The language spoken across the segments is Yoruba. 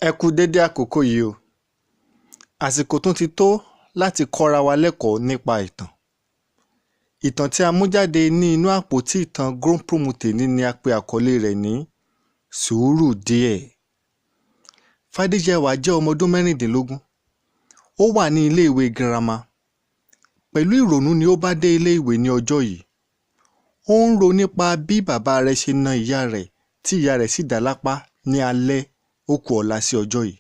Ẹ kú dédé àkókò yìí o. Àsìkò tún ti tó láti kọ́ra wa lẹ́kọ̀ọ́ nípa ìtàn. Ìtàn tí a mú jáde ní inú àpótí ìtàn GroundPromo tèní ni a pe àkọlé rẹ̀ ní Sùúrù díẹ̀. Fádéṣẹwà jẹ́ ọmọ ọdún 16. Ó wà ní ilé ìwé girama. Pẹ̀lú ìrònú ni ó bá dé ilé ìwé ní ọjọ́ yìí. Ó ń ro nípa bí bàbá rẹ̀ ṣe na ìyá rẹ̀ tí ìyá rẹ̀ sì dá lápá ní alẹ́ ó kù ọ̀la sí ọjọ́ yìí.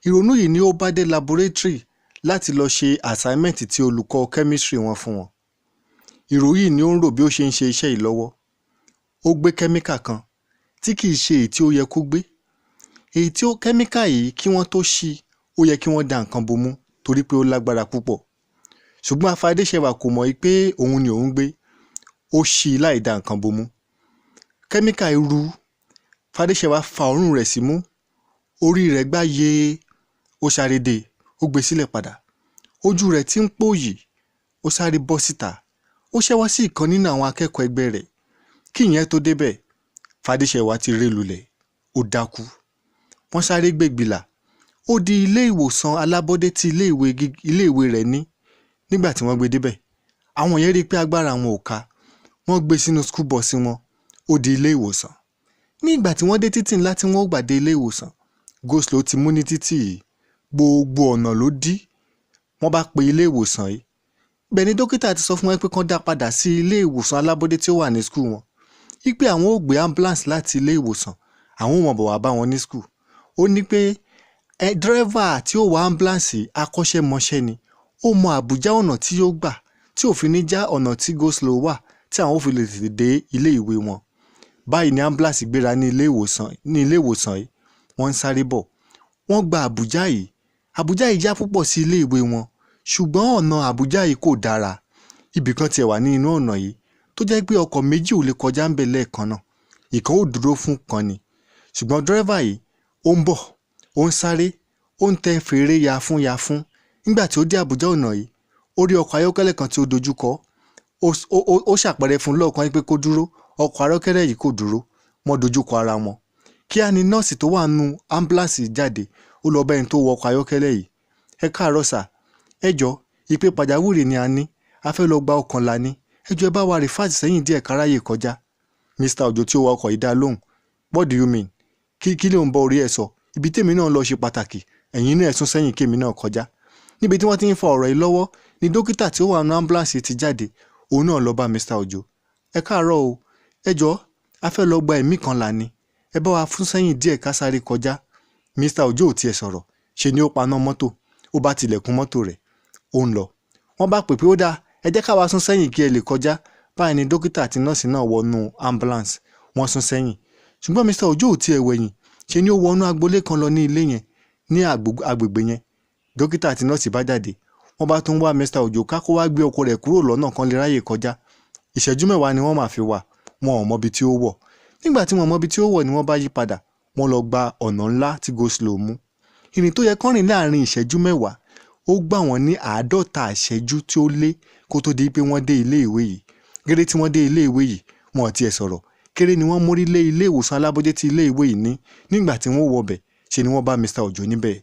Ìrònú yìí ni ó bá dé laboratory láti lọ ṣe assignment tí olùkọ́ chemistry wọn fún wọn. Ìrònú yìí ni ó ń rò bí ó ṣe ń ṣe iṣẹ́ yìí lọ́wọ́. Ó gbé kẹ́míkà kan tí kìí ṣe èyí tí ó yẹ kó gbé. Èyí tí ó kẹ́míkà yìí kí wọ́n tó ṣí ó yẹ kí wọ́n da nǹkan bomú torí pé ó lágbára púpọ̀. Ṣùgbọ́n Fádéṣẹwà kò mọ̀ pé òun ni òun gbé. Ó ṣí láì da nǹkan bomú. Kẹ́míkà yìí ru. Fádéṣẹwà fa ọrùn rẹ̀ símú. Orí rẹ̀ gbá yé. Ó sáré dé. Ó gbé sílẹ̀ padà. Ojú rẹ̀ tí ń pòyì. Ó sáré bọ́ síta. Ó ṣẹ́wọ́ sí ìkan nínú àwọn akẹ́kọ̀ọ́ ẹgbẹ́ rẹ̀. Kí ìyẹn tó débẹ̀, Fádéṣẹwà ti ré lulẹ̀. Ó dákú. Wọ́n sáré gbé gbìlà. Ó di ilé ìwòsàn alábọ́dé tí ilé ìwé rẹ̀ ní. Nígbà tí wọ́n gbé débẹ̀, àwọn yẹn rí pé agbára wọn ò ká. Wọ́n gbé sínú school bus wọn. Ó di ilé ìwòsàn. Ní ìgbà tí wọ́n dé títì ńlá tí wọ́n gbà dé ilé ìwòsàn, go-slow ti mú ní títì yìí. Gbogbo ọ̀nà ló dí. Wọ́n bá pe ilé ìwòsàn yìí. Bẹ́ẹ̀ ni dókítà ti sọ fún wọn pé kán dá padà sí ilé ìwòsàn alábọ́dé tí ó wà ní school wọn. Wípé àwọn ò gbé ambulance láti ilé ìwòsàn, àwọn ò mọ̀ bọ̀ wá bá wọn ní school. Ó ní pé dírẹ́fà tí ó wá ambulance akọ́ṣẹ́mọṣẹ́ ni. Ó mọ àbújá ọ̀nà tí yóò gbà tí òfin ní já ọ̀nà tí go-slow wà tí àwọn ò fi lè tètè dé ilé ìwé wọn. Báyìí ni ambulance gbéra ní ilé ìwòsàn yìí. Wọ́n ń sáré bọ̀. Wọ́n gba àbújá yìí. Àbújá yìí já púpọ̀ sí ilé ìwé wọn. Ṣùgbọ́n ọ̀nà àbújá yìí kò dára. Ibì kan tiẹ̀ wà ní inú ọ̀nà yìí tó jẹ́ pé ọkọ̀ méjì ò lè kọjá ń bẹ̀ lẹ́ẹ̀kan náà. Ìkan ò dúró fún kan ni. Ṣùgbọ́n dírẹ́fà yìí ó ń bọ̀. Ó ń sáré. Ó ń tẹ fèrè yafún. Nígbà tí ó dé àbújá ọ̀nà yìí, ó rí ọkọ̀ ayọ́kẹ́lẹ́ kan tí ó dojúkọ. Ó ṣàpẹẹrẹ fún lọ́ọ̀kan pé kó dúró. Ọkọ̀ ayọ́kẹ́lẹ́ yìí kò dúró. Wọ́n dojúkọ ara wọn. Kíá ni nọ́ọ̀sì tó wà nínú ambulance jáde. Ó lọ bá ẹni tó wọ ọkọ̀ ayọ́kẹ́lẹ́ yìí. Ẹ káàárọ̀ sà. Ẹ jọ̀ọ́, ìpè pàjáwìrì ni a ní. A fẹ́ lọ gba ọkàn la ní. Ẹ jọ̀ọ́ ẹ bá wa rìfáàsì sẹ́yìn díẹ̀ káráyè kọjá. Mr. Òjó tí ó wọ ọkọ̀ yìí dá lóhùn. What do you mean? Kí ló ń bọ orí ẹ sọ? Ibi tèmi náà lọ ṣe pàtàkì. Ẹ̀yin náà ẹ sún sẹ́yìn kémi náà kọjá. Níbi tí wọ́n ti ń fa ọ̀rọ̀ yìí lọ́wọ́ ni dókítà tí ó wà nínú ambulance ti jáde. Òun náà lọ bá Mr. Òjó. Ẹ káàárọ̀ o. Ẹ jọ̀ọ́, a fẹ́ lọ gba ẹ̀mí kan là ní. Ẹ bá wa fún sẹ́yìn díẹ̀ ká sáré kọjá. Mr. Òjó ò tiẹ̀ sọ̀rọ̀. Ṣe ni ó paná mọ́tò. Ó bá tilẹ̀kùn mọ́tò rẹ̀. Ó ń lọ. Wọ́n bá pè pé ó dáa. Ẹ jẹ́ ká wa sún sẹ́yìn kí ẹ lè kọjá. Báyìí ni dókítà àti nọ́ọ̀sì náà wọnú ambulance. Wọ́n sún sẹ́yìn. Ṣùgbọ́n Mr. Òjó ò tiẹ̀ wẹ̀yìn. Ṣe ni ó wọnú agbolé kan lọ ní ilé yẹn, ní agbègbè yẹn. Dókítà àti nọ́ọ̀sì bá jáde. Wọ́n bá tún wá Mr. Òjó ká kó wá gbé ọkọ̀ rẹ̀ kúrò lọ́nà kan lè ráyè kọjá. Ìṣẹ́jú 10 ni wọ́n máa fi wà. Wọn ò mọ ibi tí ó wọ̀. Nígbà tí wọ́n mọ ibi tí ó wọ̀ ni wọ́n bá yí padà. Wọ́n lọ gba ọ̀nà ńlá tí go-slow mú. Ìrìn tó yẹ kán rìn láàrin ìṣẹ́jú 10, ó gbà wọ́n ní 50 ìṣẹ́jú tí ó lé kó tó di pé wọ́n dé ilé ìwé yìí. Gẹ́gẹ́ tí wọ́n dé ilé ìwé yìí, wọn ò tiẹ̀ sọ̀rọ̀. Kéré ni wọ́n mórí lé ilé ìwòsàn alábọ́dé tí ilé ìwé yìí ní. Nígbà tí wọ́n wọbẹ̀, ṣe ni wọ́n bá Mr. Òjó níbẹ̀.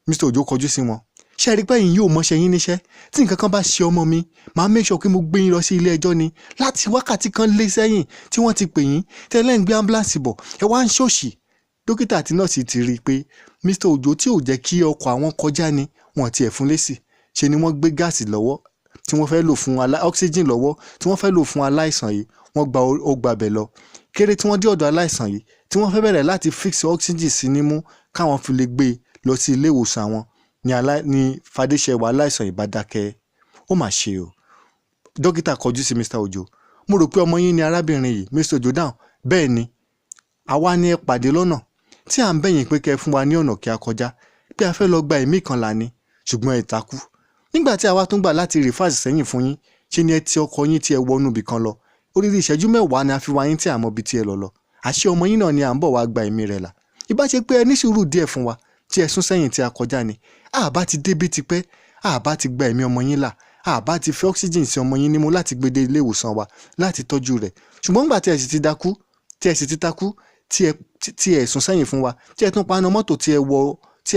Mr. Òjó kọjú sí wọn. Ṣé ẹ rí pé ẹ̀yin yóò mọṣẹ́ yín níṣẹ́? Tí nǹkan kan bá ṣe ọmọ mi, màá make sure pé mo gbé yín lọ sí ilé ẹjọ́ ni. Láti wákàtí kan lé sẹ́yìn tí wọ́n ti pè yín, tẹ́lẹ̀ ń gbé ambulance bọ̀, ẹ wá ń ṣòṣì. Dókítà àti nọ́ọ̀sì ti rí i pé Mr. Òjó tí ò jẹ́ kí ọkọ̀ àwọn kọjá ni wọ́n tiẹ̀ fún lésì. Ṣe ni wọ́n gbé gáàsì lọ́wọ́ tí wọ́n fẹ́ lò fún oxygen lọ́wọ́ tí wọ́n fẹ́ lò fún aláìsàn yìí. Wọ́n gba bẹ̀ lọ. Kéré tí wọ́n dé ọ̀dọ̀ aláìsàn yìí tí wọ́n fẹ́ bẹ̀rẹ̀ láti fix oxygen sí nímú káwọn fi lè gbé lọ sí ilé ìwòsàn wọn ni Fádéṣẹwà aláìsàn yìí bá dákẹ́. Ó mà ṣe o. Dókítà kọjú sí Mr. Òjó. Mo rò pé ọmọ yín ni arábìnrin yìí. Mr. Òjó dáhùn. Bẹ́ẹ̀ ni. Àwa ni ẹ pàdé lọ́nà tí à ń bẹ̀yìn pé kẹ́ fún wa ní ọ̀nà kí a kọjá pé a fẹ́ lọ gba ẹ̀mí kan là ní. Ṣùgbọ́n ẹ takú. Nígbà tí àwa tún gbà láti rìfáàsì sẹ́yìn fún yín, ṣe ni ẹ ti ọkọ̀ yín tí ẹ wọnú ibì kan lọ. Odidi ìṣẹ́jú 10 ni a fi wá yín tí a mọ ibi tí ẹ lọ. Àṣé ọmọ yín náà ni à ń bọ̀ wá gba ẹ̀mí rẹ̀ là. Ìbá ṣe pé ẹ ní sùúrù díẹ̀ fún wa tí ẹ sún sẹ́yìn tí a kọjá ni. Àbá ti débí tipẹ́. Àbá ti gba ẹ̀mí ọmọ yín là. Àbá ti fi oxygen sí ọmọ yín nímú láti gbé dé ilé ìwòsàn wa láti tọ́jú rẹ̀. Ṣùgbọ́n nígbà tí ẹ sì ti dákú, tí ẹ sì ti takú, tí ẹ sún sẹ́yìn fún wa tí ẹ tún paná mọ́tò tí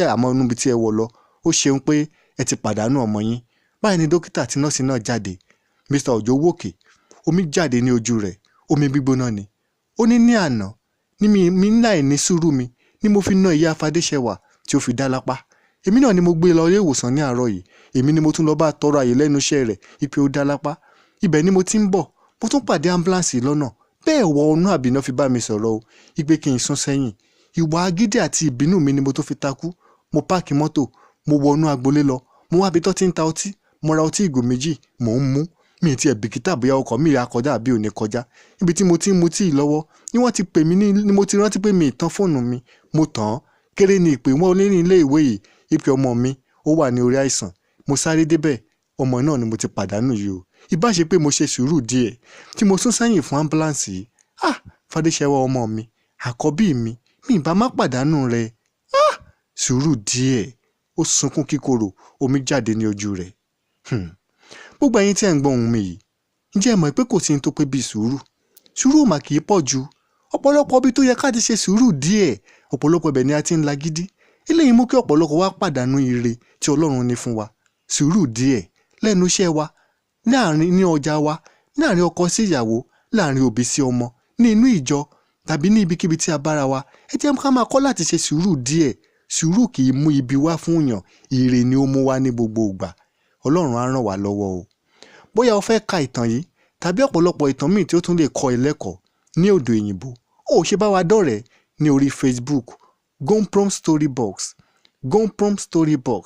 ẹ àmọ́ inú ibi tí ẹ wọ̀ lọ ó ṣeun pé ẹ ti pàdánù ọmọ yín. Báyìí ni dókítà àti nọ́ọ̀sì náà jáde. Mr. Òjó wòkè, omi jáde ní ojú rẹ̀, omi gbígbóná ni. Ó ní àná ní mi láì ní sùúrù mi ni mo fi ná ìyá Fadéṣẹwà tí ó fi dá lápá. Èmi náà ni mo gbé lọ ilé ìwòsàn ní àárọ̀ yìí. Èmi ni mo tún lọ bá tọrọ àyè lẹ́nu iṣẹ́ rẹ̀ ipe ó dá lápá. Ibẹ̀ ni mo ti ń bọ̀, mo tún pàdé ambulance lọ́nà. Bẹ́ẹ̀ wọ ọ̀nà àbínà fi bá mi sọ̀rọ̀ o, ipe kí n sún sẹ́yìn. Ìwà agídí àti ìbínú mi ni mo tó fi takú. Mo páàkì mọ́tò, mo wọnú agbolé lọ, mo wá bí tó ti ń ta ọtí, mo ra ọtí ìgò méjì, mò ń mú. Mi ti ẹ̀ bìkítà bóyá ọkọ̀ mi ìyá kọjá àbí ò ní kọjá. Ibi tí mo ti ń mutí lọ́wọ́ ni wọ́n ti pè mí ni mo ti rántí pé mi ìtàn fóònù mi. Mo tàn án. Kéré ni ìpè wọn ní ilé ìwé yìí, ipe ọmọ mi ó wà ní orí àìsàn. Mo sáré débẹ̀, ọmọ náà ni mo ti pàdánù yìí o. Ìbá ṣe pé mo ṣe sùúrù díẹ̀ tí mo sún sẹ́yìn fún ambulance yìí. Fadéṣẹwà ọmọ mi, àkọ́bí mi ìbá má pàdánù rẹ̀. Sùúrù díẹ̀. Ó sunkún kíkorò, omi jáde ní ojú rẹ̀. Gbogbo ẹ̀yin tí ẹ̀ ń gbọ́ ohùn mi yìí, ǹjẹ́ ẹ mọ̀ pé kò sí ní tó pé bí sùúrù? Sùúrù mà kì í pọ̀ jù. Ọ̀pọ̀lọpọ̀ bí tó yẹ ká ti ṣe sùúrù díẹ̀, ọ̀pọ̀lọpọ̀ ibẹ̀ ni a ti ń lagídí. Eléyìí mú kí ọ̀pọ̀lọpọ̀ wa pàdánù ire tí Ọlọ́run ní fún wa. Sùúrù díẹ̀ lẹ́nu iṣẹ́ wa, ní ọjà wa, láàrin ọkọ sí ìyàwó, láàrin òbí sí ọmọ, ní inú ìjọ tàbí ní ibikíbi tí a bára wa. Ẹ jẹ́ ká máa kọ́ láti ṣe sùúrù díẹ̀. Sùúrù kì í mú ibi wá fún yàn, ire ni ó mú wá ní gbogbo ìgbà. Ọlọ́run á ràn wá lọ́wọ́ o. Bóyá o fẹ́ ka ìtàn yìí tàbí ọ̀pọ̀lọpọ̀ ìtàn míì tí ó tún lè kọ́ ẹ lẹ́kọ̀ọ́ ní òdò òyìnbó, ó ṣe bá wa dọ̀rẹ́ ní orí Facebook Gomprom Storybox. Gomprom Storybox.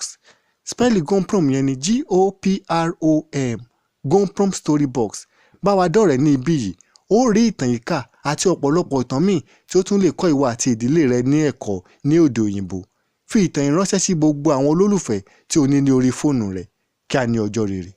Spẹ́ẹ̀lì Gomprom yẹn ni Goprom. Gomprom Storybox. Bá wa dọ̀rẹ́ ní ibí yìí, ó rí ìtàn yìí kà àti ọ̀pọ̀lọpọ̀ ìtàn míì tí ó tún lè kọ́ ìwọ àti ìdílé rẹ ní ẹ̀kọ́ ní òdò òyìnbó. Fi ìtàn yìí ránṣẹ́ sí gbogbo àwọn olólùfẹ́ tí o ní orí fóònù rẹ. Kí a ní ọjọ́ rere.